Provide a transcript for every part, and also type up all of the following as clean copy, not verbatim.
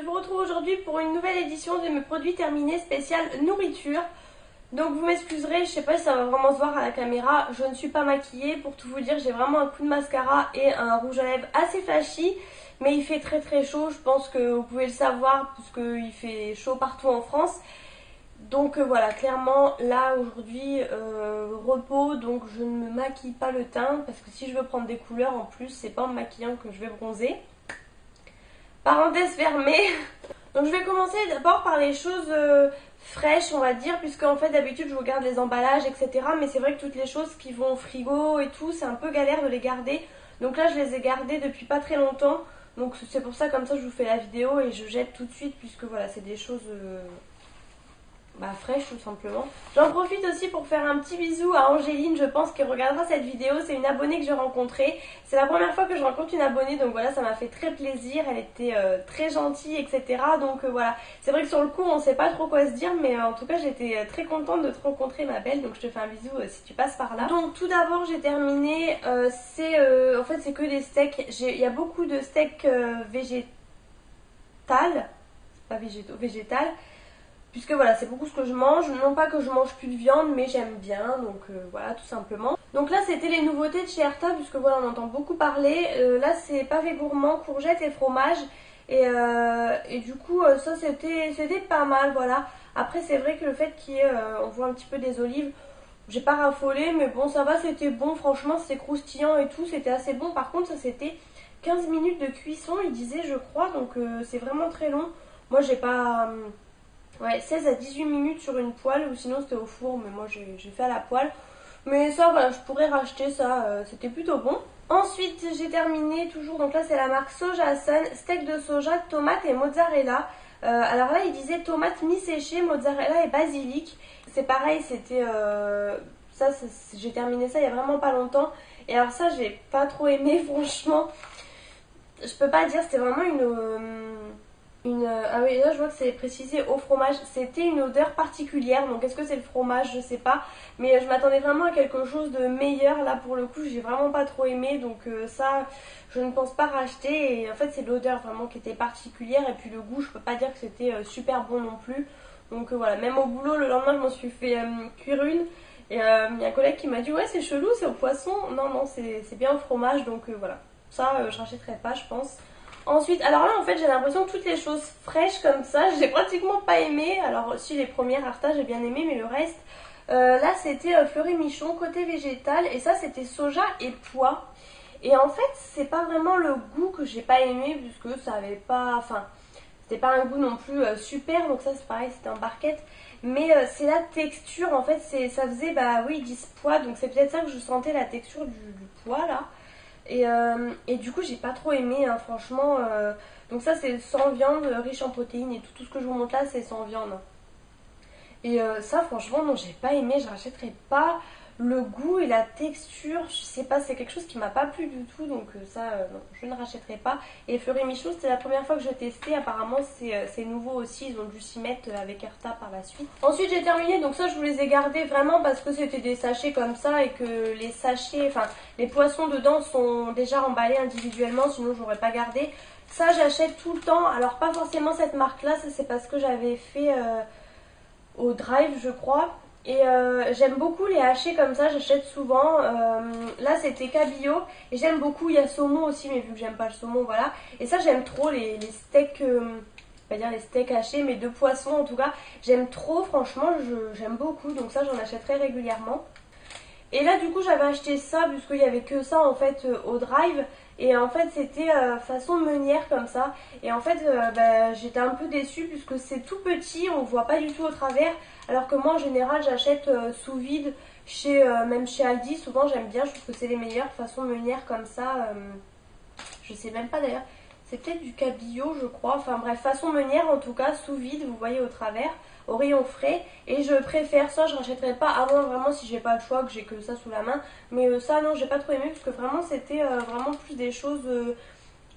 vous retrouve aujourd'hui pour une nouvelle édition de mes produits terminés spécial nourriture. Donc vous m'excuserez, je sais pas si ça va vraiment se voir à la caméra, je ne suis pas maquillée. Pour tout vous dire, j'ai vraiment un coup de mascara et un rouge à lèvres assez flashy. Mais il fait très très chaud, je pense que vous pouvez le savoir puisqu'il fait chaud partout en France. Donc voilà, clairement là aujourd'hui repos, donc je ne me maquille pas le teint parce que si je veux prendre des couleurs en plus, c'est pas en me maquillant que je vais bronzer. Parenthèse fermée. Donc je vais commencer d'abord par les choses fraîches, on va dire, puisque en fait d'habitude je regarde les emballages, etc. Mais c'est vrai que toutes les choses qui vont au frigo et tout, c'est un peu galère de les garder. Donc là je les ai gardées depuis pas très longtemps. Donc c'est pour ça, comme ça je vous fais la vidéo et je jette tout de suite, puisque voilà, c'est des choses fraîches tout simplement. J'en profite aussi pour faire un petit bisou à Angéline, je pense qu'elle regardera cette vidéo. C'est une abonnée que j'ai rencontrée. C'est la première fois que je rencontre une abonnée, donc voilà, ça m'a fait très plaisir. Elle était très gentille, etc. Donc voilà, c'est vrai que sur le coup on sait pas trop quoi se dire, mais en tout cas j'étais très contente de te rencontrer, ma belle. Donc je te fais un bisou si tu passes par là. Donc tout d'abord j'ai terminé, en fait c'est que des steaks. Il y a beaucoup de steaks végétal, pas végétaux, végétal. Puisque voilà, c'est beaucoup ce que je mange. Non pas que je mange plus de viande, mais j'aime bien. Donc voilà, tout simplement. Donc là, c'était les nouveautés de chez Erta, puisque voilà, on entend beaucoup parler. Là, c'est pavé gourmand, courgettes et fromage. Et du coup, ça, c'était pas mal, voilà. Après, c'est vrai que le fait on voit un petit peu des olives, j'ai pas raffolé. Mais bon, ça va, c'était bon. Franchement, c'était croustillant et tout. C'était assez bon. Par contre, ça, c'était 15 minutes de cuisson, il disait, je crois. Donc c'est vraiment très long. Moi, j'ai pas... Ouais, 16 à 18 minutes sur une poêle, ou sinon c'était au four, mais moi j'ai fait à la poêle. Mais ça, voilà, je pourrais racheter ça, c'était plutôt bon. Ensuite, j'ai terminé toujours, donc là c'est la marque Soja Sun, steak de soja, tomate et mozzarella. Alors là, il disait tomate mi-séchée, mozzarella et basilic. C'est pareil, c'était... j'ai terminé ça il y a vraiment pas longtemps. Et alors ça, j'ai pas trop aimé, franchement. Je peux pas dire, c'était vraiment ah oui, là je vois que c'est précisé au fromage. C'était une odeur particulière, donc est-ce que c'est le fromage, je sais pas. Mais je m'attendais vraiment à quelque chose de meilleur. Là pour le coup j'ai vraiment pas trop aimé, donc ça je ne pense pas racheter. Et en fait c'est l'odeur vraiment qui était particulière. Et puis le goût, je peux pas dire que c'était super bon non plus. Donc voilà, même au boulot le lendemain je m'en suis fait cuire une. Et il y a un collègue qui m'a dit ouais c'est chelou, c'est au poisson. Non non, c'est bien au fromage, donc voilà. Ça je rachèterai pas, je pense. Ensuite, alors là en fait j'ai l'impression que toutes les choses fraîches comme ça, j'ai pratiquement pas aimé. Alors si les premières Arta j'ai bien aimé, mais le reste, là c'était Fleury Michon côté végétal. Et ça c'était soja et pois. Et en fait c'est pas vraiment le goût que j'ai pas aimé, puisque ça avait pas, enfin c'était pas un goût non plus super. Donc ça c'est pareil, c'était en barquette. Mais c'est la texture, en fait ça faisait, bah oui ils disent pois, donc c'est peut-être ça que je sentais, la texture du pois là. Et du coup j'ai pas trop aimé, hein, franchement. Donc ça c'est sans viande, riche en protéines, et tout ce que je vous montre là c'est sans viande. Et ça franchement non, j'ai pas aimé, je rachèterai pas. Le goût et la texture, je sais pas, c'est quelque chose qui m'a pas plu du tout. Donc ça non, je ne rachèterai pas. Et Fleury Michon, c'était la première fois que je testais. Apparemment c'est nouveau aussi, ils ont dû s'y mettre avec Erta par la suite. Ensuite j'ai terminé, donc ça je vous les ai gardés vraiment parce que c'était des sachets comme ça. Et que les sachets, enfin les poissons dedans sont déjà emballés individuellement, sinon j'aurais pas gardé. Ça j'achète tout le temps, alors pas forcément cette marque là, ça c'est parce que j'avais fait au Drive je crois. Et j'aime beaucoup les hachés comme ça, j'achète souvent. Là c'était cabillaud et j'aime beaucoup, il y a saumon aussi, mais vu que j'aime pas le saumon, voilà. Et ça j'aime trop les steaks, pas dire les steaks hachés, mais de poisson en tout cas. J'aime trop, franchement, j'aime beaucoup, donc ça j'en achèterai régulièrement. Et là du coup j'avais acheté ça puisqu'il y avait que ça en fait au Drive. Et en fait c'était façon meunière comme ça. Et en fait j'étais un peu déçue puisque c'est tout petit, on voit pas du tout au travers. Alors que moi en général j'achète sous vide même chez Aldi. Souvent j'aime bien, je trouve que c'est les meilleures façon meunière comme ça. Je sais même pas d'ailleurs. C'est peut-être du cabillaud je crois. Enfin bref, façon meunière en tout cas, sous vide, vous voyez au travers, au rayon frais. Et je préfère ça, je rachèterai pas avant vraiment si j'ai pas le choix, que j'ai que ça sous la main. Mais ça non, j'ai pas trop aimé parce que vraiment c'était vraiment plus des choses...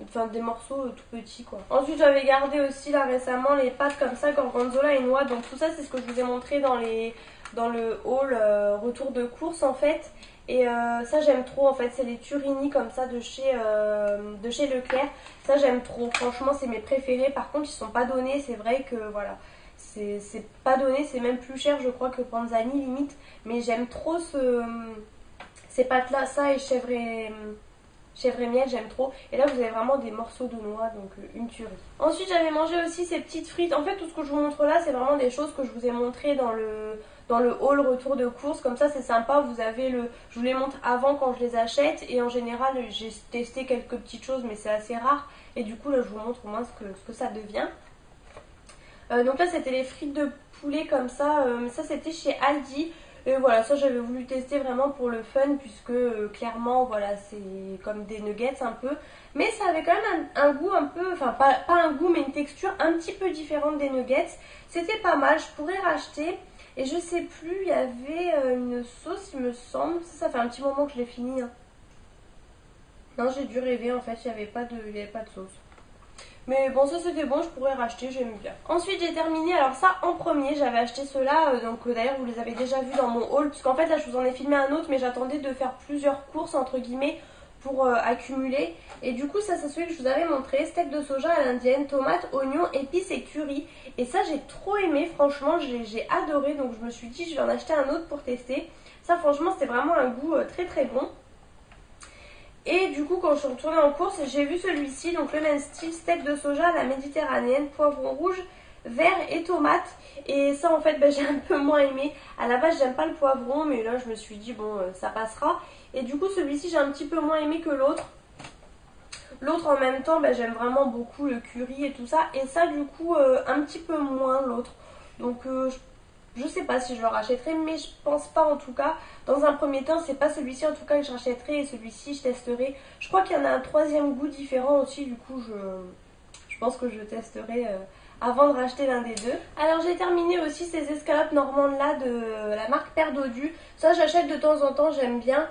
Enfin des morceaux tout petits quoi. Ensuite j'avais gardé aussi là récemment les pâtes comme ça, gorgonzola et noix. Donc tout ça c'est ce que je vous ai montré dans les dans le haul retour de course en fait. Et ça j'aime trop en fait, c'est les Turini comme ça de chez Leclerc. Ça j'aime trop, franchement c'est mes préférés. Par contre ils sont pas donnés, c'est vrai que voilà, c'est pas donné, c'est même plus cher je crois que Panzani limite. Mais j'aime trop ces pâtes là, ça et chèvre et miel, j'aime trop. Et là vous avez vraiment des morceaux de noix, donc une tuerie. Ensuite j'avais mangé aussi ces petites frites. En fait tout ce que je vous montre là c'est vraiment des choses que je vous ai montré dans le haul retour de course. Comme ça c'est sympa, vous avez je vous les montre avant quand je les achète. Et en général j'ai testé quelques petites choses mais c'est assez rare. Et du coup là je vous montre au moins ce que ça devient. Donc là c'était les frites de poulet comme ça. Ça c'était chez Aldi. Et voilà, ça j'avais voulu tester vraiment pour le fun puisque clairement voilà c'est comme des nuggets un peu. Mais ça avait quand même un goût un peu, enfin pas un goût mais une texture un petit peu différente des nuggets. C'était pas mal, je pourrais racheter. Et je sais plus, il y avait une sauce il me semble. Ça fait un petit moment que je l'ai fini. Hein. Non j'ai dû rêver en fait, il n'y avait pas de sauce. Mais bon ça c'était bon, je pourrais racheter, j'aime bien. Ensuite j'ai terminé, alors ça en premier j'avais acheté ceux-là, donc d'ailleurs vous les avez déjà vus dans mon haul. Puisqu'en fait là je vous en ai filmé un autre mais j'attendais de faire plusieurs courses entre guillemets pour accumuler. Et du coup ça c'est celui que je vous avais montré, steak de soja à l'indienne, tomates, oignons, épices et curry. Et ça j'ai trop aimé, franchement j'ai adoré, donc je me suis dit je vais en acheter un autre pour tester. Ça franchement c'était vraiment un goût très très bon. Et du coup quand je suis retournée en course j'ai vu celui-ci, donc le même style, steak de soja à la méditerranéenne, poivron rouge, vert et tomate. Et ça en fait j'ai un peu moins aimé. À la base j'aime pas le poivron mais là je me suis dit bon ça passera. Et du coup celui-ci j'ai un petit peu moins aimé que l'autre. L'autre en même temps j'aime vraiment beaucoup le curry et tout ça. Et ça du coup un petit peu moins l'autre. Donc je sais pas si je le rachèterai, mais je pense pas en tout cas. Dans un premier temps, c'est pas celui-ci en tout cas que je rachèterai et celui-ci je testerai. Je crois qu'il y en a un troisième goût différent aussi, du coup je pense que je testerai avant de racheter l'un des deux. Alors j'ai terminé aussi ces escalopes normandes là de la marque Père Dodu. Ça j'achète de temps en temps, j'aime bien.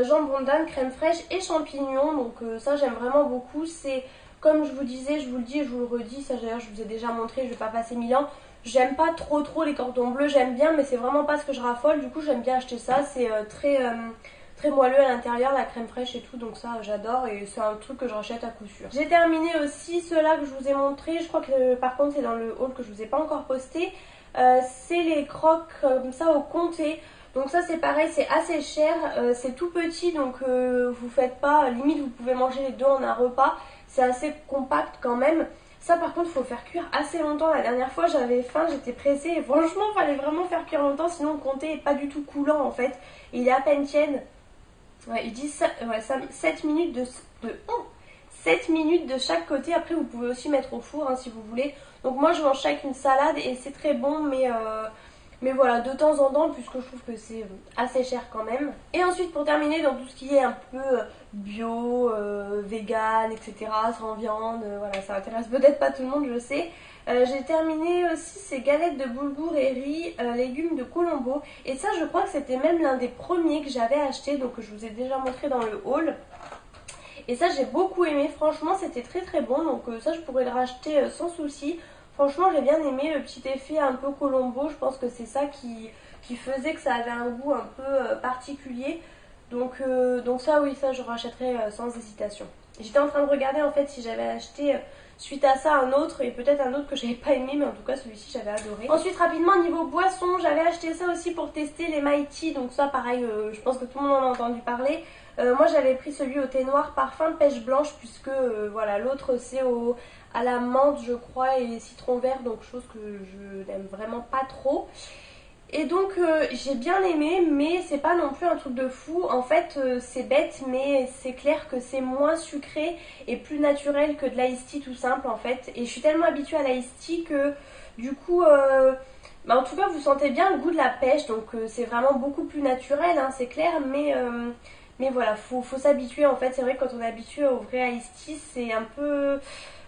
Jambon d'âne, crème fraîche et champignons, donc ça j'aime vraiment beaucoup. C'est comme je vous disais, je vous le dis et je vous le redis, ça d'ailleurs je vous ai déjà montré, je vais pas passer 1000 ans. J'aime pas trop les cordons bleus, j'aime bien mais c'est vraiment pas ce que je raffole, du coup j'aime bien acheter ça, c'est très moelleux à l'intérieur, la crème fraîche et tout, donc ça j'adore et c'est un truc que je rachète à coup sûr. J'ai terminé aussi ceux-là que je vous ai montré, je crois que par contre c'est dans le haul que je vous ai pas encore posté, c'est les croques comme ça au comté. Donc ça c'est pareil, c'est assez cher, c'est tout petit donc vous faites pas, limite vous pouvez manger les deux en un repas, c'est assez compact quand même. Ça par contre il faut faire cuire assez longtemps. La dernière fois j'avais faim, j'étais pressée et franchement il fallait vraiment faire cuire longtemps sinon le comté est pas du tout coulant en fait. Et il est à peine tiède. Ouais, il dit ça, ouais, 7 minutes de 7 minutes de chaque côté. Après vous pouvez aussi mettre au four hein, si vous voulez. Donc moi je mange chaque une salade et c'est très bon mais voilà, de temps en temps, puisque je trouve que c'est assez cher quand même. Et ensuite, pour terminer, dans tout ce qui est un peu bio, vegan, etc., sans viande, voilà, ça intéresse peut-être pas tout le monde, je sais. J'ai terminé aussi ces galettes de boulgour et riz, légumes de Colombo. Et ça, je crois que c'était même l'un des premiers que j'avais acheté, donc je vous ai déjà montré dans le haul. Et ça, j'ai beaucoup aimé, franchement, c'était très très bon, donc ça, je pourrais le racheter sans souci. Franchement j'ai bien aimé le petit effet un peu Colombo, je pense que c'est ça qui faisait que ça avait un goût un peu particulier. Donc ça oui, ça je rachèterais sans hésitation. J'étais en train de regarder en fait si j'avais acheté suite à ça un autre et peut-être un autre que j'avais pas aimé mais en tout cas celui-ci j'avais adoré. Ensuite rapidement niveau boisson, j'avais acheté ça aussi pour tester les Mighty, donc ça pareil je pense que tout le monde en a entendu parler. Moi j'avais pris celui au thé noir parfum pêche blanche puisque voilà l'autre c'est à la menthe je crois et citron vert, donc chose que je n'aime vraiment pas trop. Et donc j'ai bien aimé mais c'est pas non plus un truc de fou. En fait c'est bête mais c'est clair que c'est moins sucré et plus naturel que de l'ice tea tout simple en fait. Et je suis tellement habituée à l'ice tea que du coup en tout cas vous sentez bien le goût de la pêche, donc c'est vraiment beaucoup plus naturel hein, c'est clair mais voilà, faut s'habituer en fait. C'est vrai que quand on est habitué au vrai ice tea c'est un peu...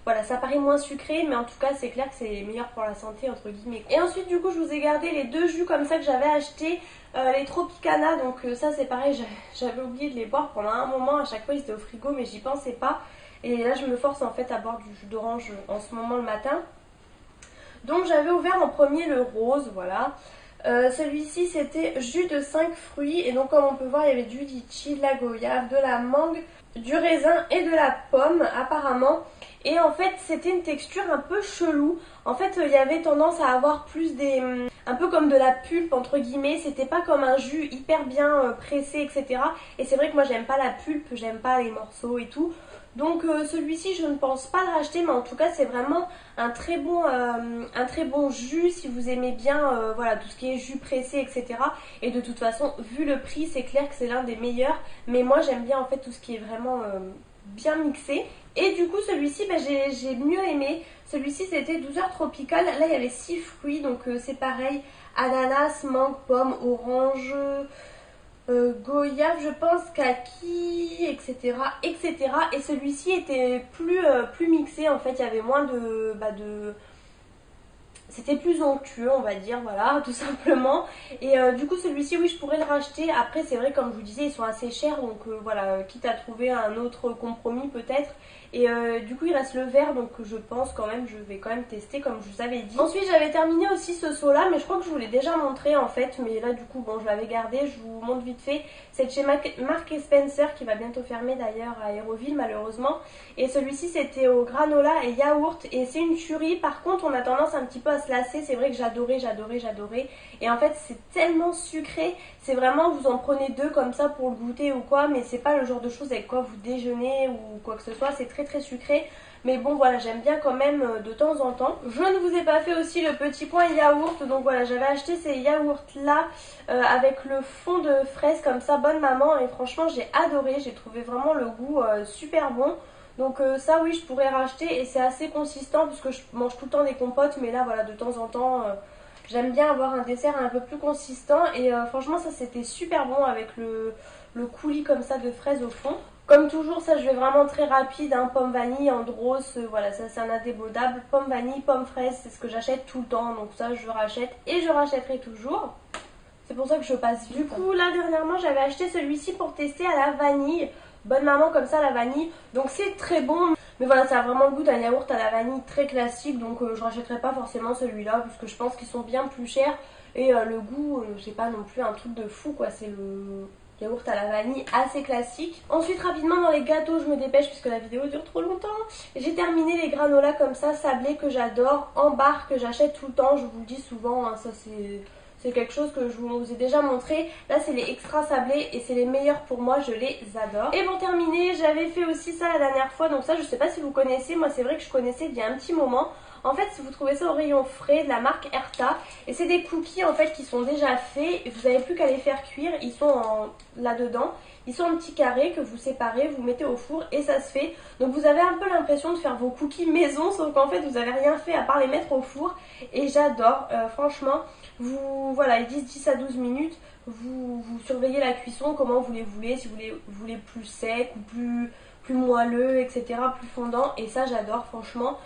Voilà, ça paraît moins sucré, mais en tout cas, c'est clair que c'est meilleur pour la santé, entre guillemets. Et ensuite, du coup, je vous ai gardé les deux jus comme ça que j'avais acheté, les Tropicana. Donc ça, c'est pareil, j'avais oublié de les boire pendant un moment. À chaque fois, ils étaient au frigo, mais j'y pensais pas. Et là, je me force en fait à boire du jus d'orange en ce moment le matin. Donc, j'avais ouvert en premier le rose, voilà. Celui-ci c'était jus de 5 fruits et donc comme on peut voir il y avait du litchi, de la goyave, de la mangue, du raisin et de la pomme apparemment. Et en fait c'était une texture un peu chelou. En fait il y avait tendance à avoir plus un peu comme de la pulpe entre guillemets. C'était pas comme un jus hyper bien pressé etc. Et c'est vrai que moi j'aime pas la pulpe, j'aime pas les morceaux et tout. Donc celui-ci je ne pense pas le racheter, mais en tout cas c'est vraiment un très bon jus si vous aimez bien voilà, tout ce qui est jus pressé etc. Et de toute façon vu le prix c'est clair que c'est l'un des meilleurs, mais moi j'aime bien en fait tout ce qui est vraiment bien mixé. Et du coup celui-ci j'ai mieux aimé. Celui-ci c'était 12 heures tropicales, là il y avait 6 fruits donc c'est pareil, ananas, mangue, pomme, orange... goyave je pense, kaki, etc. etc. Et celui-ci était plus mixé en fait, il y avait moins c'était plus onctueux on va dire, voilà, tout simplement. Et du coup celui-ci oui je pourrais le racheter. Après c'est vrai comme je vous disais ils sont assez chers donc voilà, quitte à trouver un autre compromis peut-être. Et du coup il reste le vert donc je pense quand même, je vais quand même tester comme je vous avais dit. Ensuite j'avais terminé aussi ce seau là, mais je crois que je vous l'ai déjà montré en fait. Mais là du coup bon je l'avais gardé, je vous montre vite fait. C'est de chez Marks & Spencer qui va bientôt fermer d'ailleurs à Aéroville malheureusement. Et celui-ci c'était au granola et yaourt et c'est une tuerie. Par contre on a tendance un petit peu à se lasser, c'est vrai que j'adorais. Et en fait c'est tellement sucré, c'est vraiment vous en prenez deux comme ça pour le goûter ou quoi. Mais c'est pas le genre de choses avec quoi vous déjeunez ou quoi que ce soit, c'est très sucré. Mais bon voilà, j'aime bien quand même de temps en temps. Je ne vous ai pas fait aussi le petit point yaourt. Donc voilà, j'avais acheté ces yaourts là avec le fond de fraise comme ça, bonne maman. Et franchement j'ai adoré, j'ai trouvé vraiment le goût super bon. Donc ça oui je pourrais racheter et c'est assez consistant puisque je mange tout le temps des compotes. Mais là voilà, de temps en temps j'aime bien avoir un dessert un peu plus consistant. Et franchement ça c'était super bon avec le coulis comme ça de fraises au fond. Comme toujours, ça je vais vraiment très rapide, hein, pomme vanille, andros, voilà, ça c'est un indémodable. Pomme vanille, pomme fraise, c'est ce que j'achète tout le temps, donc ça je rachète et je rachèterai toujours. C'est pour ça que je passe vite. Du coup, là dernièrement, j'avais acheté celui-ci pour tester à la vanille. Bonne maman comme ça, la vanille. Donc c'est très bon. Mais voilà, ça a vraiment le goût d'un yaourt à la vanille très classique. Donc je rachèterai pas forcément celui-là parce que je pense qu'ils sont bien plus chers. Et le goût, j'ai pas non plus un truc de fou quoi, c'est le... yaourt à la vanille assez classique. Ensuite rapidement dans les gâteaux je me dépêche puisque la vidéo dure trop longtemps. J'ai terminé les granolas comme ça sablés que j'adore, en barre que j'achète tout le temps, je vous le dis souvent, hein, ça c'est quelque chose que je vous ai déjà montré. Là c'est les extra sablés et c'est les meilleurs pour moi, je les adore. Et pour terminer j'avais fait aussi ça la dernière fois, donc ça je sais pas si vous connaissez, moi c'est vrai que je connaissais il y a un petit moment. En fait, si vous trouvez ça au rayon frais de la marque Erta, et c'est des cookies en fait qui sont déjà faits, et vous n'avez plus qu'à les faire cuire, ils sont là-dedans, ils sont en petits carrés que vous séparez, vous mettez au four et ça se fait. Donc vous avez un peu l'impression de faire vos cookies maison, sauf qu'en fait vous n'avez rien fait à part les mettre au four, et j'adore, franchement, voilà, ils disent 10 à 12 minutes, vous surveillez la cuisson, comment vous les voulez, si vous les voulez plus sec ou plus moelleux, etc., plus fondant, et ça j'adore franchement.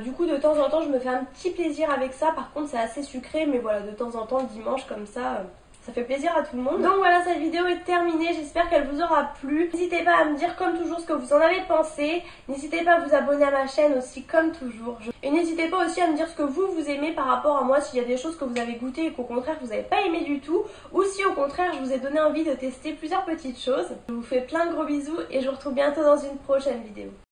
Du coup de temps en temps je me fais un petit plaisir avec ça, par contre c'est assez sucré mais voilà, de temps en temps le dimanche comme ça ça fait plaisir à tout le monde. Donc voilà, cette vidéo est terminée, j'espère qu'elle vous aura plu. N'hésitez pas à me dire comme toujours ce que vous en avez pensé, n'hésitez pas à vous abonner à ma chaîne aussi comme toujours. Et n'hésitez pas aussi à me dire ce que vous aimez par rapport à moi, s'il y a des choses que vous avez goûtées et qu'au contraire vous n'avez pas aimé du tout, ou si au contraire je vous ai donné envie de tester plusieurs petites choses. Je vous fais plein de gros bisous et je vous retrouve bientôt dans une prochaine vidéo.